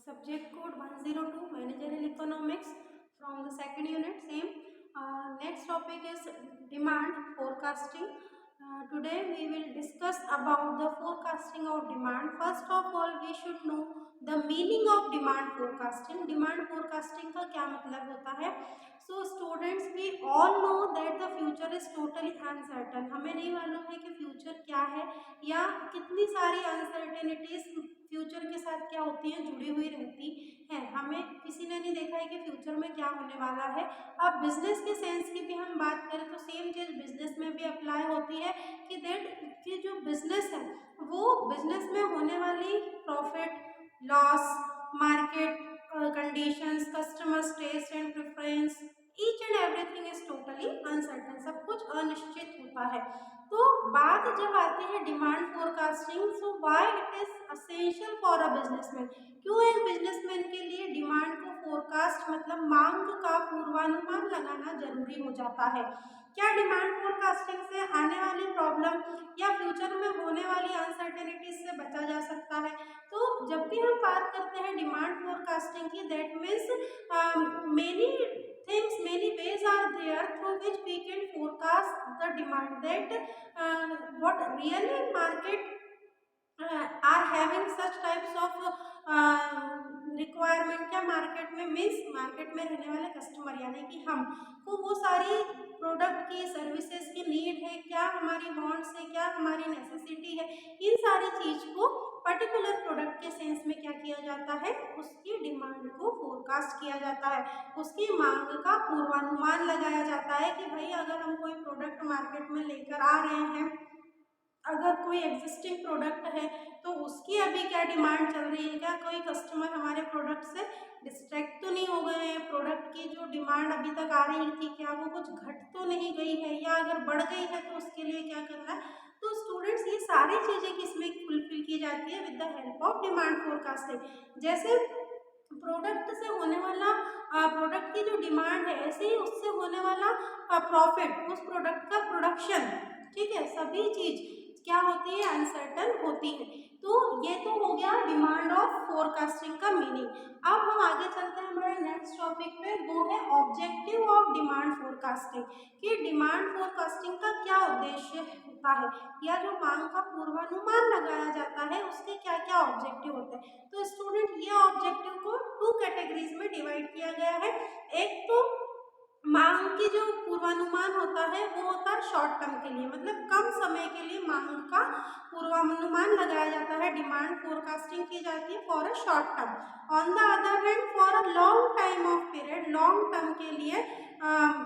subject code 102 managerial economics from the second unit same. Next topic is demand forecasting. Today we will discuss about the forecasting of demand. First of all we should know the meaning of demand forecasting. Demand forecasting का क्या मतलब होता है? So students, we all know that the future is totally uncertain. हमें नहीं मालूम है कि फ्यूचर क्या है या कितनी सारी अनसर्टेनिटीज फ्यूचर के साथ क्या होती है, जुड़ी हुई रहती है। हमें किसी ने नहीं देखा है कि फ्यूचर में क्या होने वाला है। अब बिजनेस के सेंस की भी हम बात करें तो सेम चीज बिजनेस में भी अप्लाई होती है कि कि जो बिजनेस है वो बिजनेस में होने वाली profit loss, market conditions, customers taste and preference, each and everything is totally uncertain, सब कुछ अनिश्चित होता है। तो बात जब आती है demand forecasting, so why it is essential for a businessman, क्यों एक बिजनेसमैन के लिए डिमांड को फोरकास्ट मतलब मांग का पूर्वानुमान लगाना जरूरी हो जाता है। क्या डिमांड फोरकास्टिंग से आने वाली प्रॉब्लम या फ्यूचर में होने वाली अनसर्टेनिटीज से बचा जा सकता है? तो जब भी हम बात करते हैं डिमांड फोरकास्टिंग की, that means many things, many ways are there through which we can forecast the demand, that what really market are having such types of requirement क्या मार्केट में, मीन्स मार्केट में रहने वाले कस्टमर यानी कि हम को वो सारी प्रोडक्ट की सर्विसेज की नीड है, क्या हमारी वांट्स है, क्या हमारी नेसेसिटी है, इन सारी चीज को पर्टिकुलर प्रोडक्ट के सेंस में क्या किया जाता है, उसकी डिमांड को फोरकास्ट किया जाता है, उसकी मांग का पूर्वानुमान लगाया जाता है कि भाई अगर हम कोई प्रोडक्ट मार्केट में लेकर आ रहे हैं, अगर कोई एग्जिस्टिंग प्रोडक्ट है तो उसकी अभी क्या डिमांड चल रही है, क्या कोई कस्टमर हमारे प्रोडक्ट से डिस्ट्रैक्ट तो नहीं हो गए हैं, प्रोडक्ट की जो डिमांड अभी तक आ रही थी क्या वो कुछ घट तो नहीं गई है, या अगर बढ़ गई है तो उसके लिए क्या करना है। तो स्टूडेंट्स ये सारी चीजें किसमें फुलफिल की जाती है, with the help of demand forecasting. जैसे प्रोडक्ट से होने वाला प्रोडक्ट की जो डिमांड है, ऐसे ही उससे होने वाला प्रॉफिट, उस प्रोडक्ट का प्रोडक्शन, ठीक है, सभी चीज क्या होती है, अनसर्टन होती है। तो ये तो हो गया डिमांड ऑफ फोरकास्टिंग का मीनिंग। अब हम आगे चलते हैं हमारे नेक्स्ट टॉपिक पे, वो है ऑब्जेक्टिव ऑफ डिमांड फोरकास्टिंग, कि डिमांड फोरकास्टिंग का क्या उद्देश्य होता है, या जो मांग का पूर्वानुमान लगाया जाता है उसके क्या क्या ऑब्जेक्टिव होते हैं। तो स्टूडेंट ये ऑब्जेक्टिव को टू कैटेगरीज में डिवाइड किया गया है। एक तो मांग की जो पूर्वानुमान होता है वो होता है शॉर्ट टर्म के लिए, मतलब कम समय के लिए मांग का पूर्वानुमान लगाया जाता है, डिमांड फोरकास्टिंग की जाती है for a short term. On the other hand for a long time of period, long term के लिए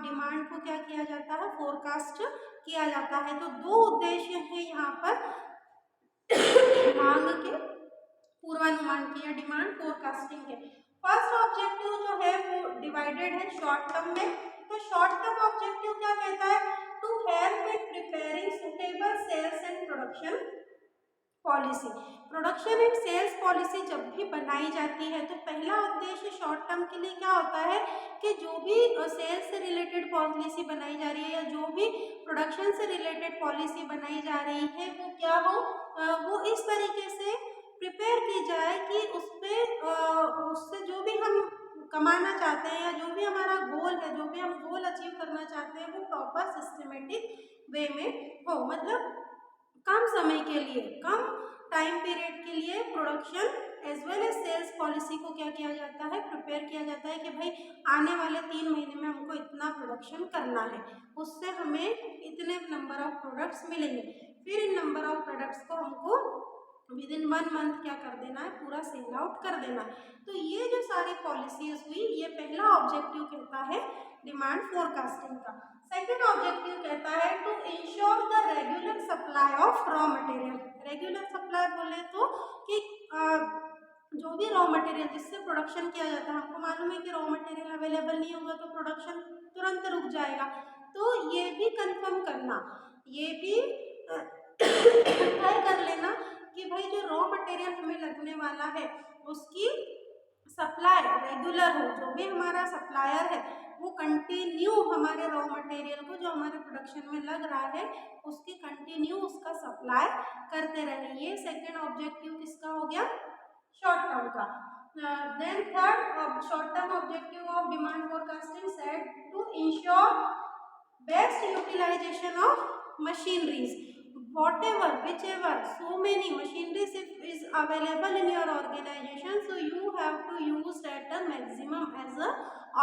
डिमांड को क्या किया जाता है, फोरकास्ट किया जाता है। तो दो उद्देश्य हैं यहाँ पर मांग के पूर्वानुमान की या डिमांड फोरकास्टिंग के। फर्स्ट ऑब्जेक्टिव जो है वो डिवाइडेड है शॉर्ट टर्म में। तो शॉर्ट टर्म ऑब्जेक्टिव क्या कहता है, to help in preparing suitable sales and production policy. Production and sales policy जब भी बनाई जाती है तो पहला उद्देश्य शॉर्ट टर्म के लिए क्या होता है कि जो भी सेल्स से रिलेटेड पॉलिसी बनाई जा रही है या जो भी प्रोडक्शन से रिलेटेड पॉलिसी बनाई जा रही है वो क्या हो, वो इस तरीके से प्रिपेयर की जाए कि उससे जो भी हम कमाना चाहते हैं या जो भी हमारा गोल है, जो भी हम गोल अचीव करना चाहते हैं वो प्रॉपर सिस्टमेटिक वे में हो, मतलब कम समय के लिए, कम टाइम पीरियड के लिए production as well as sales policy को क्या किया जाता है, प्रिपेयर किया जाता है कि भाई आने वाले 3 महीने में हमको इतना प्रोडक्शन करना है, उससे हमें इतने नंबर ऑफ प्रोडक्ट्स मिलेंगे, फिर इन नंबर ऑफ प्रोडक्ट्स को हमको विद इन 1 मंथ क्या कर देना है, पूरा सेल आउट कर देना है। तो ये जो सारी पॉलिसीज हुई, ये पहला ऑब्जेक्टिव कहता है डिमांड फोरकास्टिंग का। सेकेंड ऑब्जेक्टिव कहता है to ensure the regular supply of raw material. Regular supply बोले तो कि जो भी रॉ मटेरियल जिससे प्रोडक्शन किया जाता है, हमको मालूम है कि रॉ मटेरियल अवेलेबल नहीं होगा तो प्रोडक्शन तुरंत रुक जाएगा, तो ये भी कंफर्म करना, ये भी तय कर लेना कि भाई जो रॉ मटेरियल हमें लगने वाला है उसकी सप्लाई रेगुलर हो, जो भी हमारा सप्लायर है वो कंटिन्यू हमारे रॉ मटेरियल को जो हमारे प्रोडक्शन में लग रहा है उसकी कंटिन्यू उसका सप्लाई करते रहे। ये सेकेंड ऑब्जेक्टिव किसका हो गया, शॉर्ट टर्म का। Then third short term objective of demand forecasting set to ensure best utilization of machineries, whatever whichever so many machineries is available in your organization, so you have to use at a maximum as a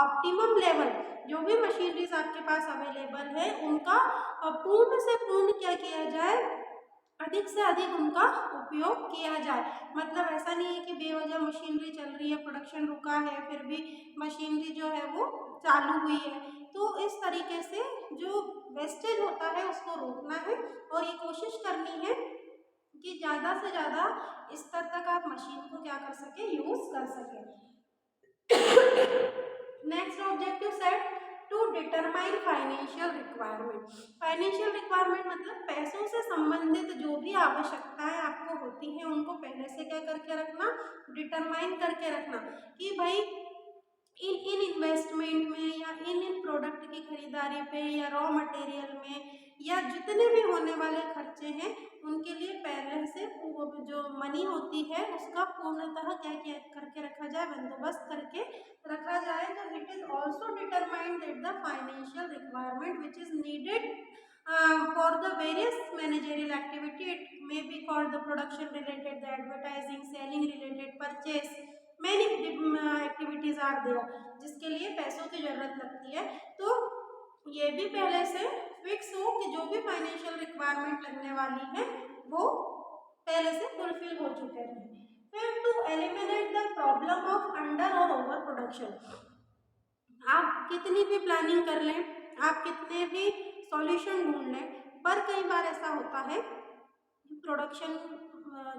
optimum level। जो भी machineries आपके पास available है उनका पूर्ण से पूर्ण क्या किया जाए, अधिक से अधिक उनका उपयोग किया जाए। मतलब ऐसा नहीं है कि बेवजह मशीनरी चल रही है, प्रोडक्शन रुका है, फिर भी मशीनरी जो है वो चालू हुई है। तो इस तरीके से जो वेस्टेज होता है उसको रोकना है और ये कोशिश करनी है कि ज़्यादा से ज़्यादा स्तर तक आप मशीन को क्या कर सके, यूज़ कर सके। Next objective set to determine financial requirement. Financial requirement मतलब पैसों से संबंधित जो भी आवश्यकताएं आपको होती हैं उनको पहले से क्या करके रखना, डिटरमाइन करके रखना कि भाई इन इन्वेस्टमेंट में या इन प्रोडक्ट की खरीदारी पे या रॉ मटेरियल में या जितने भी होने वाले खर्चे हैं उनके लिए पहले से जो मनी होती है उसका पूर्णतः क्या क्या करके रखा जाए, बंदोबस्त करके रखा जाए। तो it is also determined that the financial requirement which is needed for the various managerial activity. It may be called the production related, the advertising, selling related, purchase, many activities are there जिसके लिए पैसों की जरूरत लगती है। तो ये भी पहले से फिक्स हो कि जो भी फाइनेंशियल रिक्वायरमेंट लगने वाली है वो पहले से फुलफिल हो चुके हैं। फिर to eliminate the problem of under और ओवर प्रोडक्शन। आप कितनी भी प्लानिंग कर लें, आप कितने भी सॉल्यूशन ढूंढ लें, पर कई बार ऐसा होता है प्रोडक्शन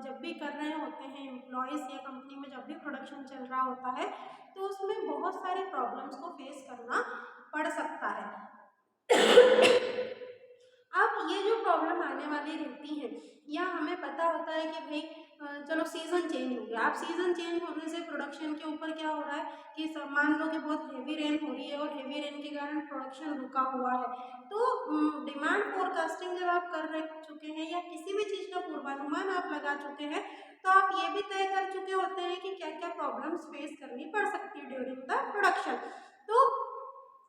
जब भी कर रहे होते हैं एम्प्लॉयज़ या कंपनी में जब भी प्रोडक्शन चल रहा होता है तो उसमें बहुत सारे प्रॉब्लम्स को फेस करना पड़ सकता है। अब ये जो प्रॉब्लम आने वाली रहती है या हमें पता होता है कि भाई चलो सीज़न चेंज हो गया। अब सीज़न चेंज होने से प्रोडक्शन के ऊपर क्या हो रहा है कि मान लो कि बहुत हेवी रेन हो रही है और हेवी रेन के कारण प्रोडक्शन रुका हुआ है। तो डिमांड फोरकास्टिंग जब आप कर चुके हैं या किसी भी चीज़ का पूर्वानुमान आप लगा चुके हैं तो आप ये भी तय कर चुके होते हैं कि क्या क्या प्रॉब्लम्स फेस करनी पड़ सकती है ड्यूरिंग द प्रोडक्शन। तो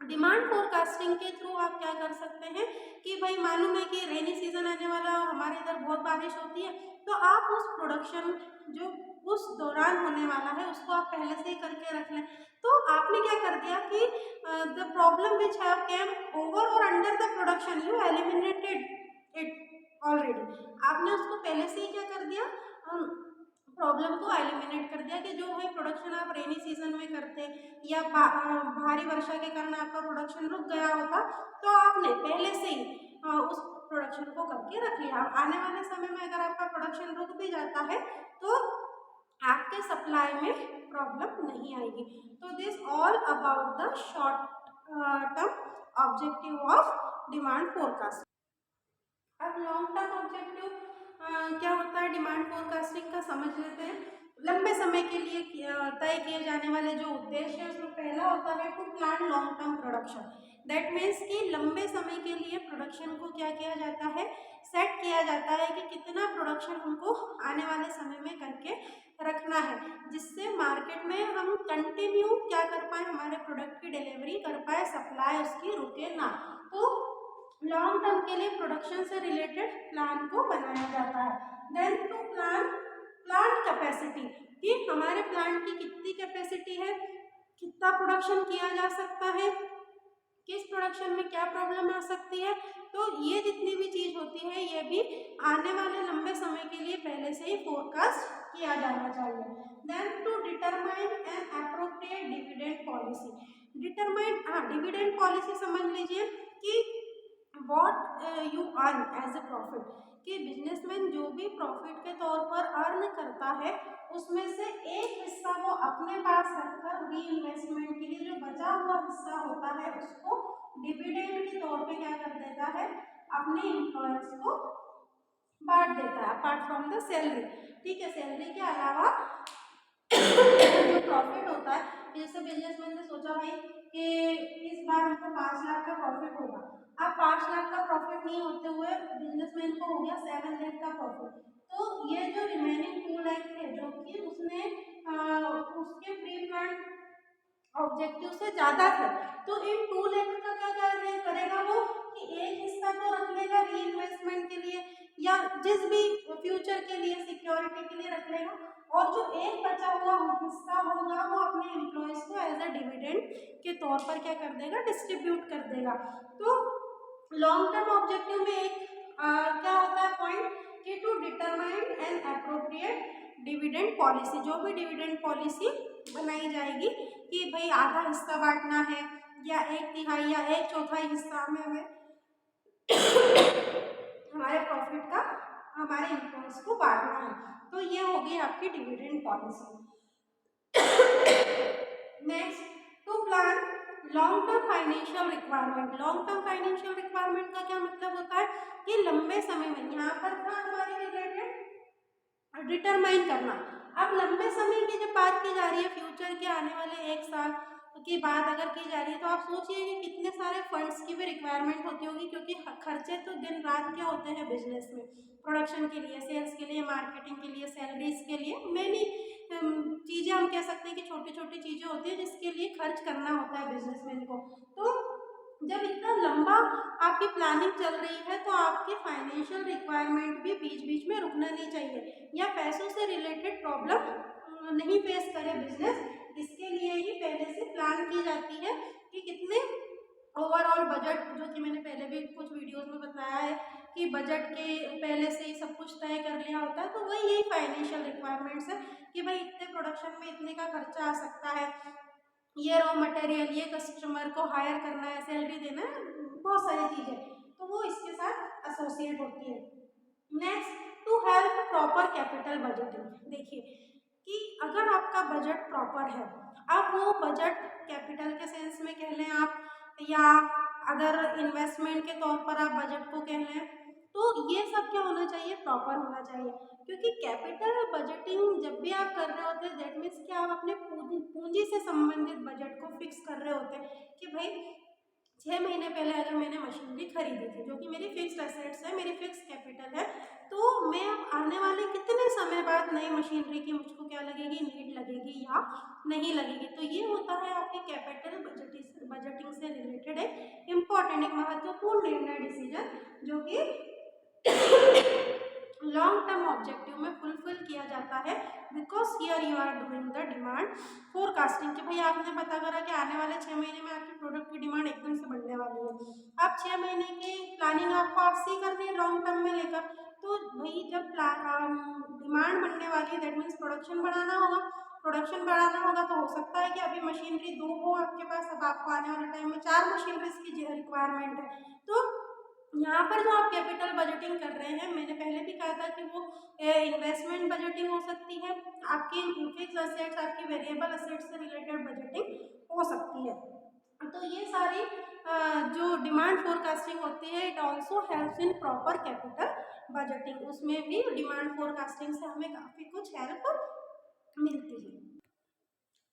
डिमांड फोरकास्टिंग के थ्रू आप क्या कर सकते हैं कि भाई मालूम है कि रेनी सीजन आने वाला और हमारे इधर बहुत बारिश होती है, तो आप उस प्रोडक्शन जो उस दौरान होने वाला है उसको आप पहले से ही करके रख लें। तो आपने क्या कर दिया कि the problem which have came over और under the production you eliminated it already. आपने उसको पहले से ही क्या कर दिया, प्रॉब्लम को एलिमिनेट कर दिया कि जो भाई प्रोडक्शन आप रेनी सीजन में करते या भारी वर्षा के कारण आपका प्रोडक्शन रुक गया होता तो आपने पहले से ही उस प्रोडक्शन को करके रख लिया। आने वाले समय में अगर आपका प्रोडक्शन रुक भी जाता है तो आपके सप्लाई में प्रॉब्लम नहीं आएगी। तो this all about the short term objective of demand forecast. अब लॉन्ग टर्म ऑब्जेक्टिव क्या होता है डिमांड फोरकास्टिंग का समझ लेते हैं। लंबे समय के लिए तय किए जाने वाले जो उद्देश्य है उसमें पहला होता है to plan long term production. That means कि लंबे समय के लिए प्रोडक्शन को क्या किया जाता है, सेट किया जाता है कि कितना प्रोडक्शन हमको आने वाले समय में करके रखना है जिससे मार्केट में हम कंटिन्यू क्या कर पाए, हमारे प्रोडक्ट की डिलीवरी कर पाए, सप्लाई उसकी रुके ना। तो लॉन्ग टर्म के लिए प्रोडक्शन से रिलेटेड प्लान को बनाया जाता है। Then to plan plant capacity कि हमारे प्लांट की कितनी कैपेसिटी है, कितना प्रोडक्शन किया जा सकता है, किस प्रोडक्शन में क्या प्रॉब्लम आ सकती है। तो ये जितनी भी चीज़ होती है ये भी आने वाले लंबे समय के लिए पहले से ही फोरकास्ट किया जाना चाहिए। Then to determine an appropriate dividend policy. Determine dividend policy समझ लीजिए कि what you earn as a profit कि बिजनेसमैन जो भी प्रॉफिट के तौर पर अर्न करता है उसमें से एक हिस्सा वो अपने पास रखकर री इन्वेस्टमेंट के लिए जो बचा हुआ हिस्सा होता है उसको डिविडेंड के तौर पे क्या कर देता है, अपने एम्प्लॉयर्स को बांट देता है अपार्ट फ्रॉम द सैलरी। ठीक है, सैलरी के अलावा जो प्रॉफिट होता है, जैसे बिजनेसमैन ने सोचा भाई कि इस बार हमको 5 लाख का प्रॉफिट होगा। अब 5 लाख का प्रॉफिट नहीं होते हुए बिजनेसमैन को हो गया 7 लाख का प्रॉफिट। तो ये जो रिमेनिंग 2 लाख है जो कि उसने ऑब्जेक्टिव से ज़्यादा थे, तो इन 2 लाख का क्या करेगा वो कि एक हिस्सा तो रख लेगा री इन्वेस्टमेंट के लिए या जिस भी फ्यूचर के लिए सिक्योरिटी के लिए रख लेगा, और जो एक बचा हुआ हिस्सा होगा वो अपने एम्प्लॉयज को एज अ डिविडेंड के तौर पर क्या कर देगा, डिस्ट्रीब्यूट कर देगा। तो लॉन्ग टर्म ऑब्जेक्टिव में एक क्या होता है पॉइंट कि to determine an appropriate dividend policy, जो भी डिविडेंड पॉलिसी बनाई जाएगी कि भाई आधा हिस्सा बांटना है या 1/3 या 1/4 हिस्सा में हमें हमारे प्रॉफिट का हमारे एम्प्लॉयज को बांटना है, तो ये हो गई आपकी dividend policy. Next, to plan long term financial requirement. Long term financial requirement का क्या मतलब होता है कि लंबे समय में, यहाँ पर था हमारे रिलेटेड डिटरमाइन करना। अब लंबे समय की जब बात की जा रही है, फ्यूचर के आने वाले 1 साल की बात अगर की जा रही है, तो आप सोचिए कि कितने सारे फंड्स की भी रिक्वायरमेंट होती होगी, क्योंकि खर्चे तो दिन रात क्या होते हैं बिजनेस में, प्रोडक्शन के लिए, सेल्स के लिए, मार्केटिंग के लिए, सैलरीज के लिए, मैनी चीज़ें हम कह सकते हैं कि छोटी छोटी चीज़ें होती है जिसके लिए खर्च करना होता है बिजनेसमैन को। तो जब इतना लंबा आपकी प्लानिंग चल रही है तो आपके फाइनेंशियल रिक्वायरमेंट भी बीच बीच में रुकना नहीं चाहिए, या पैसों से रिलेटेड प्रॉब्लम नहीं फेस करे बिजनेस। इसके लिए ही पहले से प्लान की जाती है कि कितने ओवरऑल बजट, जो कि मैंने पहले भी कुछ वीडियोस में बताया है कि बजट के पहले से ही सब कुछ तय कर लिया होता है, तो वही यही फाइनेंशियल रिक्वायरमेंट्स है कि भाई इतने प्रोडक्शन में इतने का खर्चा आ सकता है, ये रॉ मटेरियल, ये कस्टमर को हायर करना है, सैलरी देना है, बहुत सारी चीज़ें, तो वो इसके साथ एसोसिएट होती है। Next, to help proper capital budgeting. देखिए कि अगर आपका बजट प्रॉपर है, अब वो बजट कैपिटल के सेंस में कह लें आप, या अगर इन्वेस्टमेंट के तौर पर आप बजट को कह लें, तो ये सब क्या होना चाहिए, प्रॉपर होना चाहिए। क्योंकि कैपिटल बजटिंग जब भी आप कर रहे होते हैं, दैट मीन्स कि आप अपने पूंजी से संबंधित बजट को फिक्स कर रहे होते हैं कि भाई 6 महीने पहले अगर मैंने मशीनरी खरीदी थी, जो कि मेरी फिक्स्ड एसेट्स है, मेरी फिक्स कैपिटल है, तो मैं अब आने वाले कितने समय बाद नई मशीनरी की मुझको क्या लगेगी, नीड लगेगी या नहीं लगेगी। तो ये होता है आपकी कैपिटल बजटिंग से रिलेटेड एक इम्पॉर्टेंट, एक महत्वपूर्ण निर्णय, डिसीजन, जो कि लॉन्ग टर्म ऑब्जेक्टिव में फुलफिल किया जाता है, because here you are doing the demand forecasting, कि भाई आपने पता करा कि आने वाले 6 महीने में आपकी प्रोडक्ट की डिमांड एकदम से बढ़ने वाली है। अब 6 महीने की प्लानिंग आपको आज से ही करनी है लॉन्ग टर्म में लेकर, तो भाई जब डिमांड बढ़ने वाली है, दैट मीन्स प्रोडक्शन बढ़ाना होगा। प्रोडक्शन बढ़ाना होगा तो हो सकता है कि अभी मशीनरी 2 हो आपके पास, अब आपको आने वाले टाइम में 4 मशीनरीज की रिक्वायरमेंट है। तो यहाँ पर जो आप कैपिटल बजटिंग कर रहे हैं, मैंने पहले भी कहा था कि वो इन्वेस्टमेंट बजटिंग हो सकती है, आपकी फिक्स असेट्स, आपकी वेरिएबल असेट्स से रिलेटेड बजटिंग हो सकती है। तो ये सारी जो डिमांड फोरकास्टिंग होती है, it also helps in proper capital budgeting, उसमें भी डिमांड फोरकास्टिंग से हमें काफ़ी कुछ हेल्प मिलती है।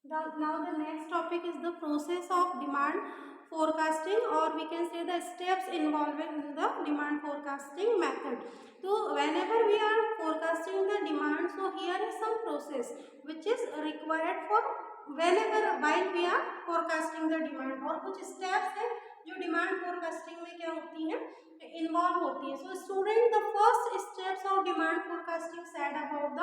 Now the next topic is the process of demand forecasting, or we can say the steps involved in the demand forecasting method. So whenever we are forecasting the demand, so here is some process which is required for whenever while we are forecasting the demand, और कुछ steps है जो demand forecasting में क्या होती है, involve होती है। So student, the first steps of demand forecasting said about the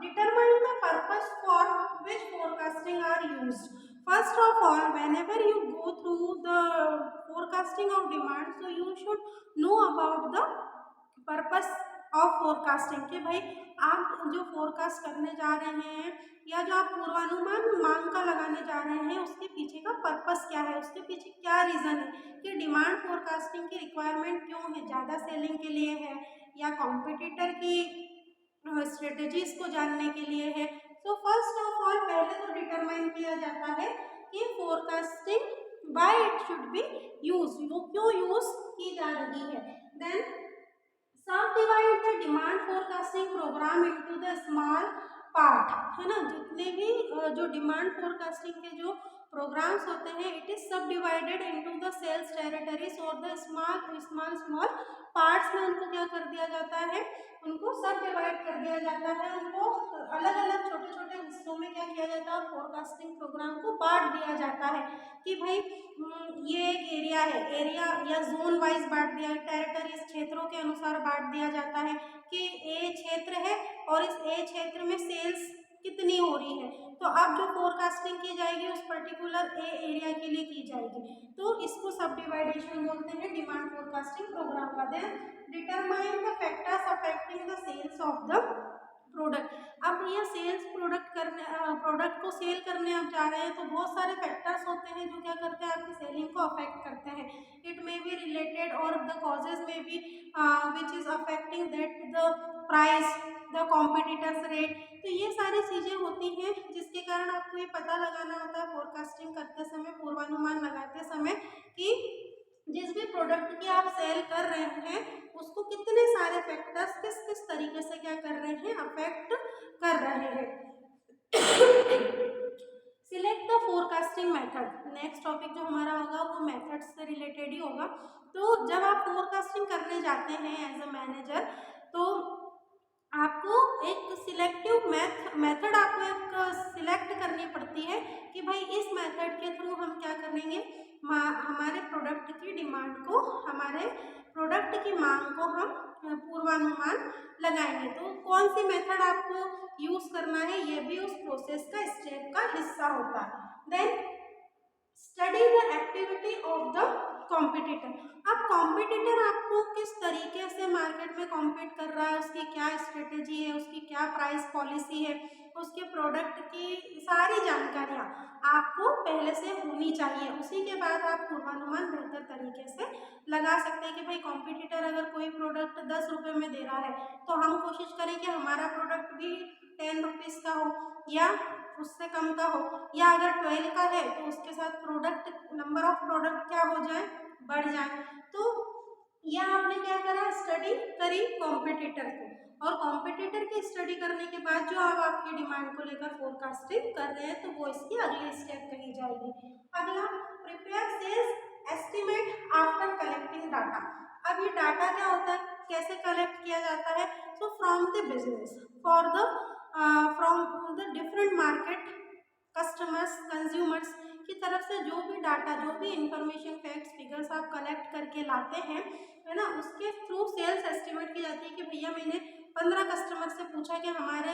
determine the purpose for which forecasting are used. First of all, whenever you go through the forecasting of demand, so you should know about the purpose of forecasting, कि भाई आप जो forecast करने जा रहे हैं या जो आप पूर्वानुमान मांग का लगाने जा रहे हैं, उसके पीछे का पर्पस क्या है, उसके पीछे क्या रीज़न है कि डिमांड फोरकास्टिंग की रिक्वायरमेंट क्यों है, ज़्यादा सेलिंग के लिए है या कॉम्पिटिटर की स्ट्रेटजीज को जानने के लिए है। तो फर्स्ट ऑफ ऑल पहले तो डिटरमाइन किया जाता है कि forecasting by it should be use, वो क्यों यूज की जा रही है। Then sub divide the demand forecasting programme into the small part, है ना, जितने भी जो डिमांड फोरकास्टिंग के जो प्रोग्राम्स होते हैं, इट इज सब divided into the sales territories और the small small small parts में उनको क्या कर दिया जाता है, उनको सब डिवाइड कर दिया जाता है, उनको अलग अलग छोटे छोटे हिस्सों में क्या किया जाता है, फोरकास्टिंग प्रोग्राम को बांट दिया जाता है कि भाई ये एक एरिया है, एरिया या जोन वाइज बांट दिया, टेरिटरीज क्षेत्रों के अनुसार बांट दिया जाता है कि ए क्षेत्र है और इस ए क्षेत्र में सेल्स कितनी हो रही है, तो अब जो फोरकास्टिंग की जाएगी उस पर्टिकुलर ए एरिया के लिए की जाएगी, तो इसको सब डिवाइडेशन बोलते हैं डिमांड फोरकास्टिंग प्रोग्राम का। Then determine the factors affecting the sales of the product. अब ये सेल्स प्रोडक्ट को सेल करने आप जा रहे हैं तो बहुत सारे फैक्टर्स होते हैं जो क्या करते हैं आपकी सेलिंग को अफेक्ट करते हैं। It may be related or the causes may be which is affecting that the price, the competitors rate, तो ये सारी चीज़ें होती हैं जिसके कारण आपको ये पता लगाना होता है फोरकास्टिंग करते समय, पूर्वानुमान लगाते समय कि जिस भी प्रोडक्ट की आप सेल कर रहे हैं उसको कितने सारे फैक्टर्स किस किस तरीके से क्या कर रहे हैं, अफेक्ट कर रहे हैं। Select the forecasting method. Next topic जो हमारा होगा वो मेथड्स से रिलेटेड ही होगा। तो जब आप फोरकास्टिंग करने जाते हैं एज अ मैनेजर तो आपको एक सिलेक्टिव मेथड आपको एक सिलेक्ट करनी पड़ती है कि भाई इस मेथड के थ्रू हम क्या करेंगे, हमारे प्रोडक्ट की डिमांड को, हमारे प्रोडक्ट की मांग को हम पूर्वानुमान लगाएंगे। तो कौन सी मेथड आपको यूज करना है ये भी उस प्रोसेस का स्टेप का हिस्सा होता है। Then study the activity of the competitor. अब कॉम्पिटिटर आपको किस तरीके से मार्केट में कॉम्पीट कर रहा है, उसकी क्या स्ट्रेटेजी है, उसकी क्या प्राइस पॉलिसी है, उसके प्रोडक्ट की सारी जानकारियाँ आपको पहले से होनी चाहिए। उसी के बाद आप पूर्वानुमान बेहतर तरीके से लगा सकते हैं कि भाई कॉम्पिटिटर अगर कोई प्रोडक्ट 10 रुपये में दे रहा है तो हम कोशिश करें कि हमारा प्रोडक्ट भी 10 रुपीज़ का हो या उससे कम का हो, या अगर 12 का है तो उसके साथ प्रोडक्ट नंबर ऑफ प्रोडक्ट क्या हो जाए, बढ़ जाए। तो यह आपने क्या करा, स्टडी करी कॉम्पिटिटर को, और कॉम्पिटिटर की स्टडी करने के बाद जो आप आपकी डिमांड को लेकर फोरकास्टिंग कर रहे हैं तो वो इसकी अगली स्टेप कही जाएगी। अगला prepare sales estimate after collecting data. अब ये डाटा क्या होता है, कैसे कलेक्ट किया जाता है, so from the business for the from the different market customers consumers की तरफ से जो भी डाटा, जो भी इंफॉर्मेशन, फैक्ट्स, फिगर्स आप कलेक्ट करके लाते हैं है ना, उसके थ्रू सेल्स एस्टिमेट की जाती है कि भैया मैंने 15 कस्टमर से पूछा कि हमारे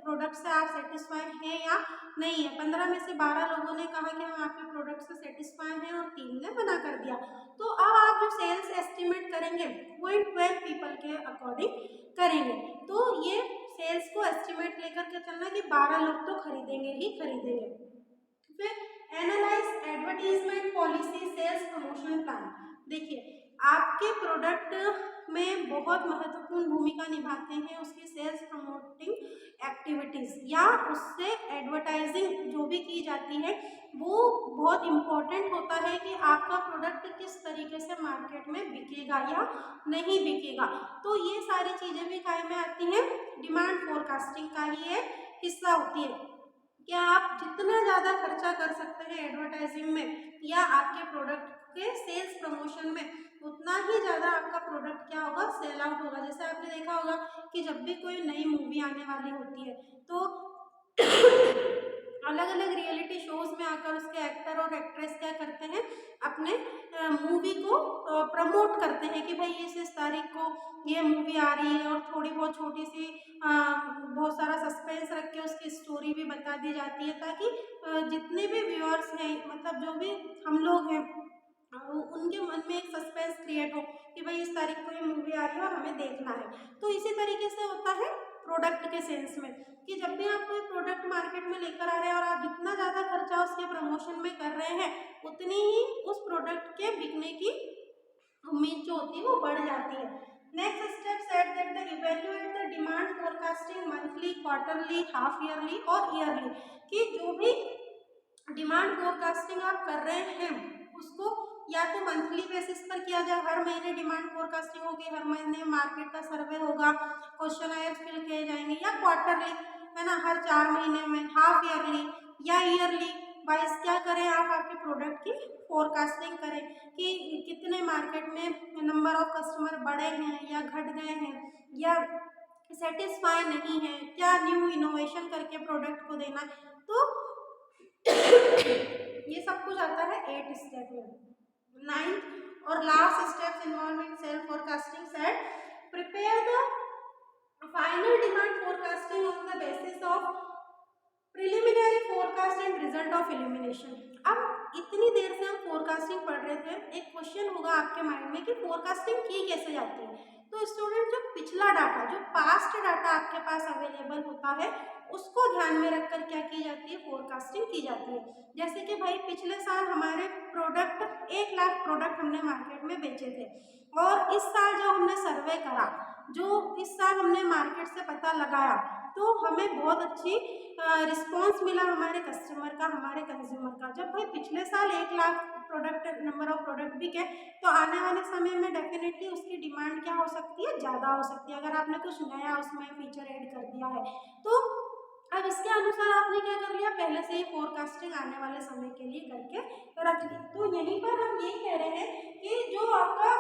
प्रोडक्ट से आप सेटिस्फाइड हैं या नहीं है। 15 में से 12 लोगों ने कहा कि हम आपके प्रोडक्ट से सेटिस्फाइड हैं और 3 ने मना कर दिया। तो अब आप जो सेल्स एस्टिमेट करेंगे वो इन 12 पीपल के अकॉर्डिंग करेंगे। तो ये सेल्स को एस्टिमेट लेकर के चलना कि 12 लोग तो खरीदेंगे ही खरीदेंगे। फिर analyse advertisement policy, sales promotion plan. देखिए आपके प्रोडक्ट में बहुत महत्वपूर्ण भूमिका निभाते हैं उसकी सेल्स प्रमोटिंग एक्टिविटीज़, या उससे एडवर्टाइजिंग जो भी की जाती है वो बहुत इम्पोर्टेंट होता है कि आपका प्रोडक्ट किस तरीके से मार्केट में बिकेगा या नहीं बिकेगा। तो ये सारी चीज़ें भी काय में आती हैं, डिमांड फोरकास्टिंग का ही एक हिस्सा होती है। क्या आप जितना ज़्यादा खर्चा कर सकते हैं एडवर्टाइजिंग में या आपके प्रोडक्ट के सेल्स प्रमोशन में, उतना ही ज़्यादा आपका प्रोडक्ट क्या होगा, सेल आउट होगा। जैसे आपने देखा होगा कि जब भी कोई नई मूवी आने वाली होती है तो अलग अलग रियलिटी शोज में आकर उसके एक्टर और एक्ट्रेस क्या करते हैं, अपने मूवी को प्रमोट करते हैं कि भाई इस तारीख को ये मूवी आ रही है, और थोड़ी बहुत छोटी सी बहुत सारा सस्पेंस रख के उसकी स्टोरी भी बता दी जाती है ताकि जितने भी व्यूअर्स हैं, मतलब जो भी हम लोग हैं, उनके मन में एक सस्पेंस क्रिएट हो कि भाई इस तारीख को ये मूवी आ रही है और हमें देखना है। तो इसी तरीके से होता है प्रोडक्ट के सेंस में कि जब भी आप कोई प्रोडक्ट मार्केट में लेकर आ रहे हैं और आप जितना ज़्यादा खर्चा उसके प्रमोशन में कर रहे हैं उतनी ही उस प्रोडक्ट के बिकने की उम्मीद जो होती है वो बढ़ जाती है। Next step set that the evaluate the demand forecasting monthly, quarterly, half yearly और ईयरली, कि जो भी डिमांड फोरकास्टिंग आप कर रहे हैं उसको या तो मंथली बेसिस पर किया जाए, हर महीने डिमांड फोरकास्टिंग होगी, हर महीने मार्केट का सर्वे होगा, क्वेश्चन फिल किए जाएंगे, या क्वार्टरली है ना, हर 4 महीने में, हाफ ईयरली या ईयरली वाइज क्या करें आप आपके प्रोडक्ट की फोरकास्टिंग करें कि कितने मार्केट में नंबर ऑफ कस्टमर बढ़े हैं या घट गए हैं या सेटिस्फाई नहीं है, क्या न्यू इनोवेशन करके प्रोडक्ट को देना। तो ये सब कुछ आता है 8 स्टेप में। 9th और last steps involving self forecasting set prepare the final demand forecasting on the basis of preliminary forecast and result of elimination. अब इतनी देर से हम फोरकास्टिंग पढ़ रहे थे, एक क्वेश्चन होगा आपके माइंड में कि फोरकास्टिंग की कैसे जाती है। तो स्टूडेंट, जो पिछला डाटा, जो पास्ट डाटा आपके पास अवेलेबल होता है, उसको ध्यान में रखकर क्या की जाती है, फोरकास्टिंग की जाती है। जैसे कि भाई पिछले साल हमारे प्रोडक्ट 1 लाख प्रोडक्ट हमने मार्केट में बेचे थे, और इस साल जो हमने सर्वे करा, जो इस साल हमने मार्केट से पता लगाया, तो हमें बहुत अच्छी रिस्पॉन्स मिला हमारे कस्टमर का, हमारे कंज्यूमर का। जब भाई पिछले साल 1 lakh product, number of product बिके, तो आने वाले समय में डेफिनेटली उसकी डिमांड क्या हो सकती है, ज़्यादा हो सकती है, अगर आपने कुछ नया उसमें फीचर ऐड कर दिया है। तो अब इसके अनुसार आपने क्या कर लिया, पहले से ही फोरकास्टिंग आने वाले समय के लिए करके रख ली। तो यहीं पर हम ये कह रहे हैं कि जो आपका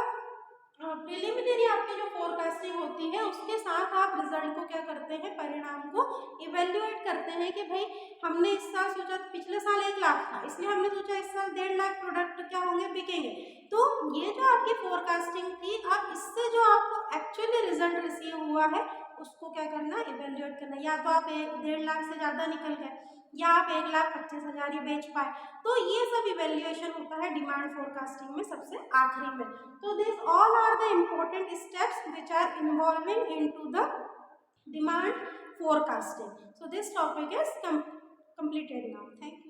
प्रिलिमिनरी आपकी जो फोरकास्टिंग होती है, उसके साथ आप रिजल्ट को क्या करते हैं, परिणाम को इवेल्युएट करते हैं कि भाई हमने इस साल सोचा, पिछले साल 1 लाख था, इसलिए हमने सोचा इस साल 1.5 लाख प्रोडक्ट क्या होंगे, बिकेंगे। तो ये जो आपकी फोरकास्टिंग थी, अब इससे जो आपको एक्चुअली रिजल्ट रिसीव हुआ है, उसको क्या करना, इवेल्युएट करना। या तो आप 1.5 लाख से ज़्यादा निकल गए, या आप 1,25,000 ही बेच पाए। तो ये सब इवेल्युएशन होता है डिमांड फोरकास्टिंग में सबसे आखिरी में। तो this all are the important steps which are involving into the demand forecasting. So this topic is completed now. Thank you.